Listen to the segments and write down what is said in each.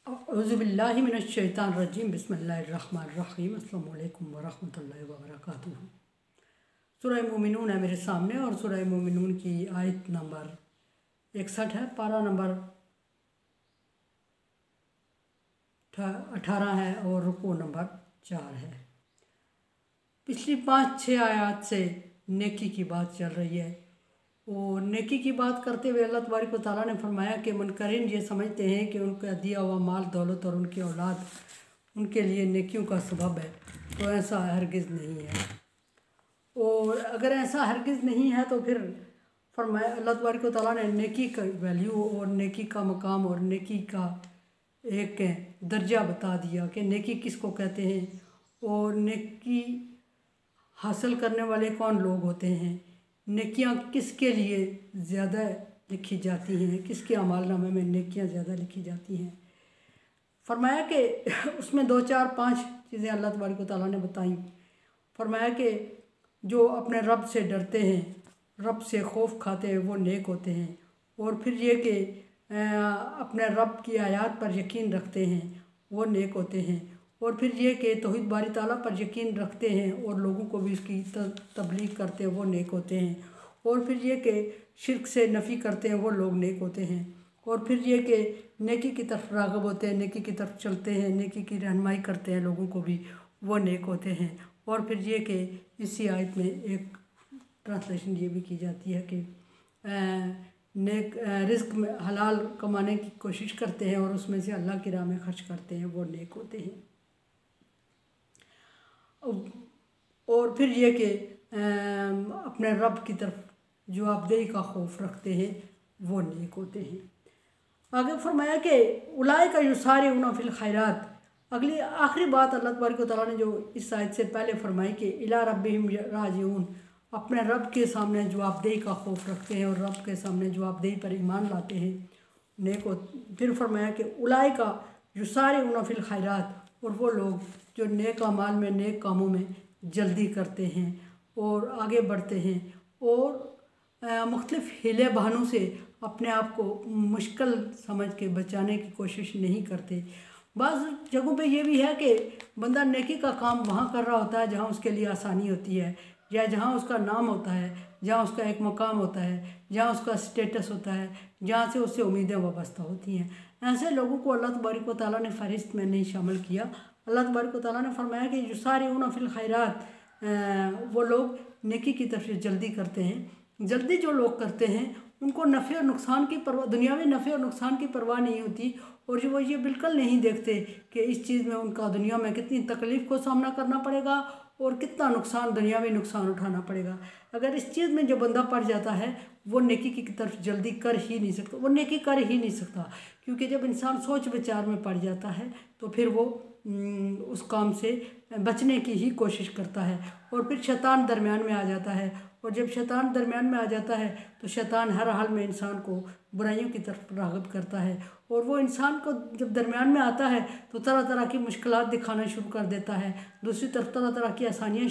औज़ुबिल्लाहि मिनश्शैतानिर्रजीम बिस्मिल्लाहिर्रहमानिर्रहीम अस्सलामु अलैकुम वरहमतुल्लाहि वबरकातुहू। सूरह मोमिनून है मेरे सामने और सूरह मोमिनून की आयत नंबर 61 है, पारा नंबर 18 है और रुकू नंबर 4 है। पिछली 5-6 आयत से नेकी की बात चल रही है और नेकी की बात करते हुए अल्लाह तबारक व तआला ने फरमाया कि मुनकरीन ये समझते हैं कि उनका दिया हुआ माल दौलत और उनकी औलाद उनके लिए नेकियों का सबब है, तो ऐसा हरगिज़ नहीं है। और अगर ऐसा हरगिज़ नहीं है तो फिर फरमाया अल्लाह तबारक व तआला ने नेकी का वैल्यू और नेकी का मकाम और नेकी का एक दर्जा बता दिया कि नेकी किसको कहते हैं और नेकी हासिल करने वाले कौन लोग होते हैं, नेकियां किसके लिए ज़्यादा लिखी जाती हैं, किसके अमालनामे में नेकियां ज़्यादा लिखी जाती हैं। फरमाया कि उसमें 2 4 5 चीज़ें अल्लाह तबारक व तआला ने बताई। फरमाया कि जो अपने रब से डरते हैं, रब से खौफ खाते हैं, वो नेक होते हैं। और फिर ये कि अपने रब की आयत पर यकीन रखते हैं, वो नेक होते हैं। और फिर ये कि तौहीद बारी ताला पर यकीन रखते हैं और लोगों को भी उसकी तबलीग करते हैं, वो नेक होते हैं। और फिर ये कि शिर्क से नफ़ी करते हैं, वो लोग नेक होते हैं। और फिर ये कि नेकी की तरफ राग़िब होते हैं, नेकी की तरफ चलते हैं, नेकी की रहनुमाई करते हैं लोगों को भी, वो नेक होते हैं। और फिर ये कि इसी आयत में एक ट्रांसलेशन ये भी की जाती है कि नेक रिज़्क़ में हलाल कमाने की कोशिश करते हैं और उसमें से अल्लाह की राह में खर्च करते हैं, वो नेक होते हैं। और फिर ये कि अपने रब की तरफ जवाबदेही का खौफ रखते हैं, वो नेक होते हैं। आगे फरमाया कि उलाइका युसारिऊना फिल खैरात। अगली आखिरी बात अल्लाह तबारक व तआला ने जो इस आयत से पहले फरमाई कि इला रब्बिहिम राजिऊन, अपने रब के सामने जवाबदेही का खौफ रखते हैं और रब के सामने जवाबदेही पर ईमान लाते हैं, नेक हो। फिर फरमाया कि उलाइका युसारिऊना फिल खैरात, और वो लोग जो नेक अमाल में, नेक कामों में जल्दी करते हैं और आगे बढ़ते हैं और मुख्तलिफ़ हीले बहानों से अपने आप को मुश्किल समझ के बचाने की कोशिश नहीं करते। बाज़ जगहों पे ये भी है कि बंदा नेकी का काम वहाँ कर रहा होता है जहाँ उसके लिए आसानी होती है, या जहाँ उसका नाम होता है, जहाँ उसका एक मकाम होता है, जहाँ उसका स्टेटस होता है, जहाँ से उससे उम्मीदें वाबस्ता होती हैं। ऐसे लोगों को अल्लाह तबारक व तआला ने फ़हरिस्त में नहीं शामिल किया। अल्लाह तबारक व तआला ने फरमाया कि युसारिऊना फिल खैरात, वो लोग नेकी की तरफ से जल्दी करते हैं। जल्दी जो लोग करते हैं उनको नफ़े और नुकसान की परवाह, दुनियावी नफ़े और नुकसान की परवाह नहीं होती, और जो वो ये बिल्कुल नहीं देखते कि इस चीज़ में उनका दुनिया में कितनी तकलीफ़ को सामना करना पड़ेगा और कितना नुकसान, दुनियावी नुकसान उठाना पड़ेगा। अगर इस चीज़ में जो बंदा पड़ जाता है वो नेकी की तरफ जल्दी कर ही नहीं सकता, वो नेकी कर ही नहीं सकता। क्योंकि जब इंसान सोच विचार में पड़ जाता है तो फिर वो उस काम से बचने की ही कोशिश करता है और फिर शैतान दरमियान में आ जाता है। और जब शैतान दरमियान में आ जाता है तो शैतान हर हाल में इंसान को बुराइयों की तरफ राग़िब करता है, और वो इंसान को जब दरमियान में आता है तो तरह तरह की मुश्किलात दिखाना शुरू कर देता है, दूसरी तरफ तरह तरह की आसानियाँ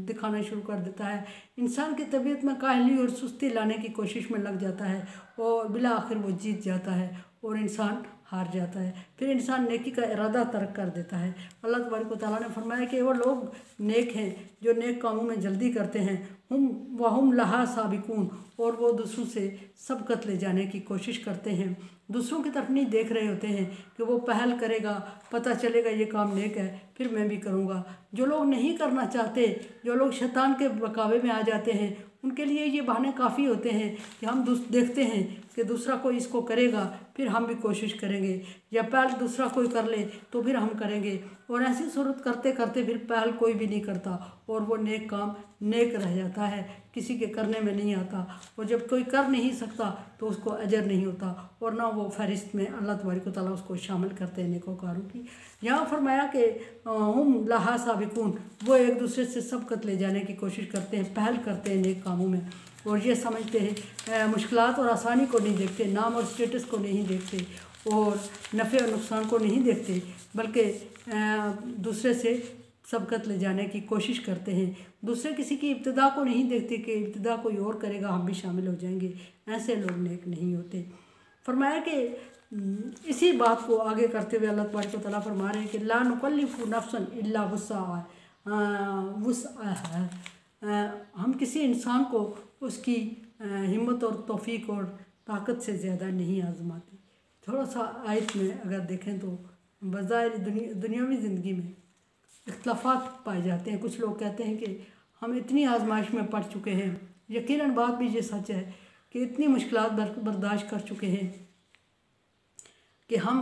दिखाना शुरू कर देता है। इंसान की तबीयत में काहली और सुस्ती लाने की कोशिश में लग जाता है और बिला आखिर वो जीत जाता है और इंसान हार जाता है। फिर इंसान नेकी का इरादा तर्क कर देता है। अल्लाह तबारक व तआला ने फरमाया कि वो लोग नेक हैं जो नेक कामों में जल्दी करते हैं, हुम लहा साबिकून, और वो दूसरों से सबकत ले जाने की कोशिश करते हैं। दूसरों की तरफ नहीं देख रहे होते हैं कि वो पहल करेगा, पता चलेगा ये काम नेक है, फिर मैं भी करूँगा। जो लोग नहीं करना चाहते, जो लोग शैतान के बहकावे में आ जाते हैं, उनके लिए ये बहाने काफ़ी होते हैं कि हम देखते हैं कि दूसरा कोई इसको करेगा, फिर हम भी कोशिश करेंगे, या पहल दूसरा कोई कर ले तो फिर हम करेंगे, और ऐसी सूरत करते करते फिर पहल कोई भी नहीं करता और वो नेक काम नेक रह जाता है, किसी के करने में नहीं आता। और जब कोई कर नहीं सकता तो उसको अजर नहीं होता और ना वो फ़हरिस्त में अल्लाह तबारक व तआला उसको शामिल करते हैं नेकोकारों की। यहाँ फरमाया कि हुम लहा साबिकून, वो एक दूसरे से सबकत ले जाने की कोशिश करते हैं, पहल करते हैं नेक कामों में, और ये समझते हैं मुश्किलात और आसानी को नहीं देखते, नाम और स्टेटस को नहीं देखते और नफ़े और नुकसान को नहीं देखते, बल्कि दूसरे से सबकत ले जाने की कोशिश करते हैं। दूसरे किसी की इब्तिदा को नहीं देखते कि इब्तिदा कोई और करेगा हम भी शामिल हो जाएंगे। ऐसे लोग नेक नहीं होते। फरमाया कि इसी बात को आगे करते हुए अल्लाह तबारक व तआला फरमा रहे हैं कि ला नुकल्लिफु नफ्सन इल्ला वुस्अहा। हम किसी इंसान को उसकी हिम्मत और तौफीक और ताकत से ज़्यादा नहीं आजमाते। थोड़ा सा आयत में अगर देखें तो बज़ाहिर दुनियावी ज़िंदगी में इख्तलाफात पाए जाते हैं। कुछ लोग कहते हैं कि हम इतनी आजमाइश में पड़ चुके हैं, यकीनन बात भी ये सच है कि इतनी मुश्किलात बर्दाश्त कर चुके हैं कि हम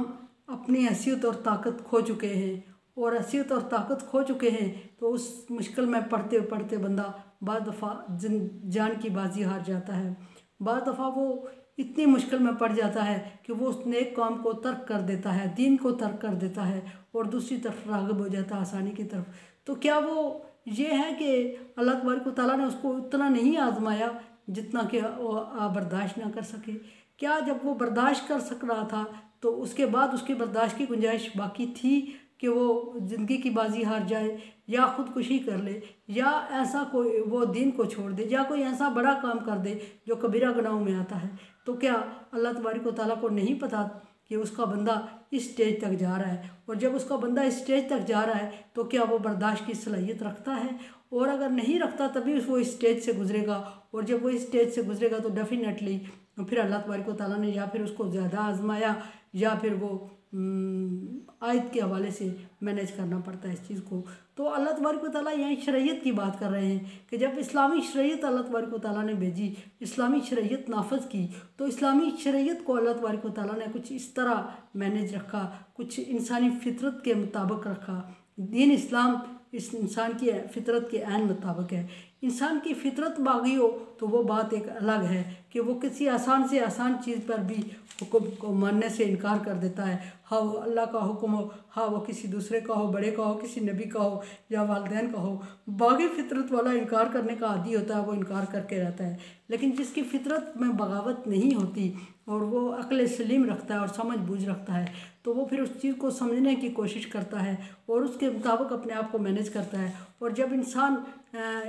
अपनी हैसियत और ताकत खो चुके हैं, और हैसियत और ताकत खो चुके हैं तो उस मुश्किल में पढ़ते पढ़ते बंदा बाद दफ़ा जान की बाजी हार जाता है। बाद दफ़ा वो इतनी मुश्किल में पड़ जाता है कि वो उस नेक काम को तर्क कर देता है, दीन को तर्क कर देता है और दूसरी तरफ राग़िब हो जाता है आसानी की तरफ। तो क्या वो ये है कि अल्लाह तबारक व तआला ने उसको उतना नहीं आजमाया जितना कि वो बर्दाश्त ना कर सके? क्या जब वो बर्दाश्त कर सक रहा था तो उसके बाद उसकी बर्दाश्त की गुंजाइश बाकी थी कि वो ज़िंदगी की बाजी हार जाए या ख़ुदकुशी कर ले या ऐसा कोई वो दीन को छोड़ दे या कोई ऐसा बड़ा काम कर दे जो कबीरा गुनाहों में आता है? तो क्या अल्लाह तबारक व तआला को नहीं पता कि उसका बंदा इस स्टेज तक जा रहा है? और जब उसका बंदा इस स्टेज तक जा रहा है तो क्या वो बर्दाश्त की सलाहियत रखता है? और अगर नहीं रखता तभी वो इस स्टेज से गुजरेगा, और जब वो इस स्टेज से गुजरेगा तो डेफिनेटली फिर अल्लाह तबारक व तआला ने या फिर उसको ज़्यादा आजमाया या फिर वो आयत के हवाले से मैनेज करना पड़ता है इस चीज़ को। तो अल्लाह तबारक व तआला यहाँ शरीयत की बात कर रहे हैं कि जब इस्लामी शरीयत अल्लाह तबारक व तआला ने भेजी, इस्लामी शरीयत नाफज की, तो इस्लामी शरीयत को अल्लाह तबारक व तआला ने कुछ इस तरह मैनेज रखा, कुछ इंसानी फितरत के मुताबिक रखा। दीन इस्लाम इस इंसान की फितरत के ऐन मुताबिक है। इंसान की फितरत बागी हो तो वो बात एक अलग है कि वो किसी आसान से आसान चीज़ पर भी हुक्म को मानने से इनकार कर देता है। हाँ वो अल्लाह का हुक्म हो, हाँ वो किसी दूसरे का हो, बड़े का हो, किसी नबी का हो या वालिदैन का हो, बागी फितरत वाला इनकार करने का आदी होता है, वो इनकार करके रहता है। लेकिन जिसकी फितरत में बगावत नहीं होती और वो अक्ल सलीम रखता है और समझ बूझ रखता है तो वो फिर उस चीज़ को समझने की कोशिश करता है और उसके मुताबिक अपने आप को मैनेज करता है। और जब इंसान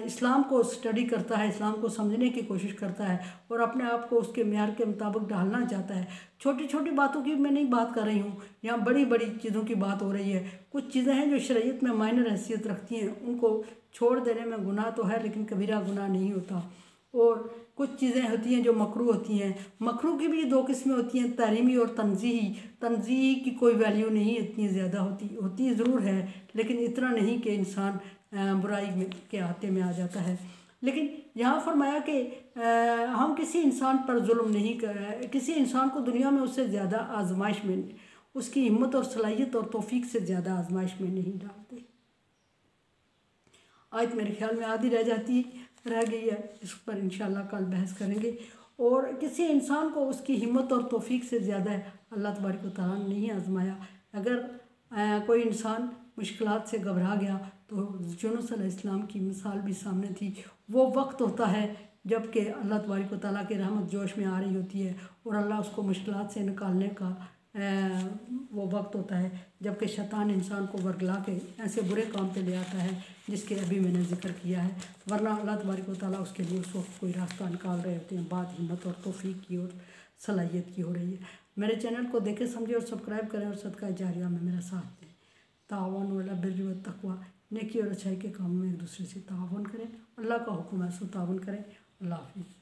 इस्लाम को स्टडी करता है, इस्लाम को समझने की कोशिश करता है और अपने आप को उसके म्यार के मुताबिक ढालना चाहता है, छोटी छोटी बातों की मैं नहीं बात कर रही हूँ, यहाँ बड़ी बड़ी चीज़ों की बात हो रही है। कुछ चीज़ें हैं जो शरीयत में माइनर हैसियत रखती हैं, उनको छोड़ देने में गुनाह तो है लेकिन कबीरा गुनाह नहीं होता। और कुछ चीज़ें होती हैं जो मकरू होती हैं। मकरू की भी दो किस्में होती हैं, तहरीमी और तंज़ीही। तंज़ीही की कोई वैल्यू नहीं इतनी ज़्यादा होती ज़रूर है लेकिन इतना नहीं कि इंसान बुराई में के हाथे में आ जाता है। लेकिन यहाँ फरमाया कि हम किसी इंसान पर जुल्म नहीं कर, किसी इंसान को दुनिया में उससे ज़्यादा आजमाइश में, उसकी हिम्मत और सलाहियत और तौफीक से ज़्यादा आजमाइश में नहीं डालते। आयत मेरे ख्याल में आधी रह गई है, इस पर इंशाल्लाह कल बहस करेंगे। और किसी इंसान को उसकी हिम्मत और तौफीक से ज़्यादा अल्लाह तबारक व तआला ने नहीं आजमाया। अगर कोई इंसान मुश्किलात से घबरा गया तो यूनुस अलैहिस्सलाम की मिसाल भी सामने थी। वो वक्त होता है जबकि अल्लाह तबारक व तआला की रहमत जोश में आ रही होती है और अल्लाह उसको मुश्किलात से निकालने का वो वक्त होता है जबकि शैतान इंसान को वर्गला के ऐसे बुरे काम पे ले आता है जिसके अभी मैंने जिक्र किया है। वरना अल्लाह तबारक व तआला उसके लिए उस वक्त कोई रास्ता निकाल रहे होते हैं। बात हिम्मत और तौफीक की और सलाहियत की हो रही है। मेरे चैनल को देखें, समझे और सब्सक्राइब करें और सदका जारिया में मेरा साथ दें। तावन अला बिर्रि व तक़वा, नेकी और अच्छाई के काम में एक दूसरे से तावन करें। अल्लाह का हुक्म है सो तावन करें। अल्लाह हाफ़िज़।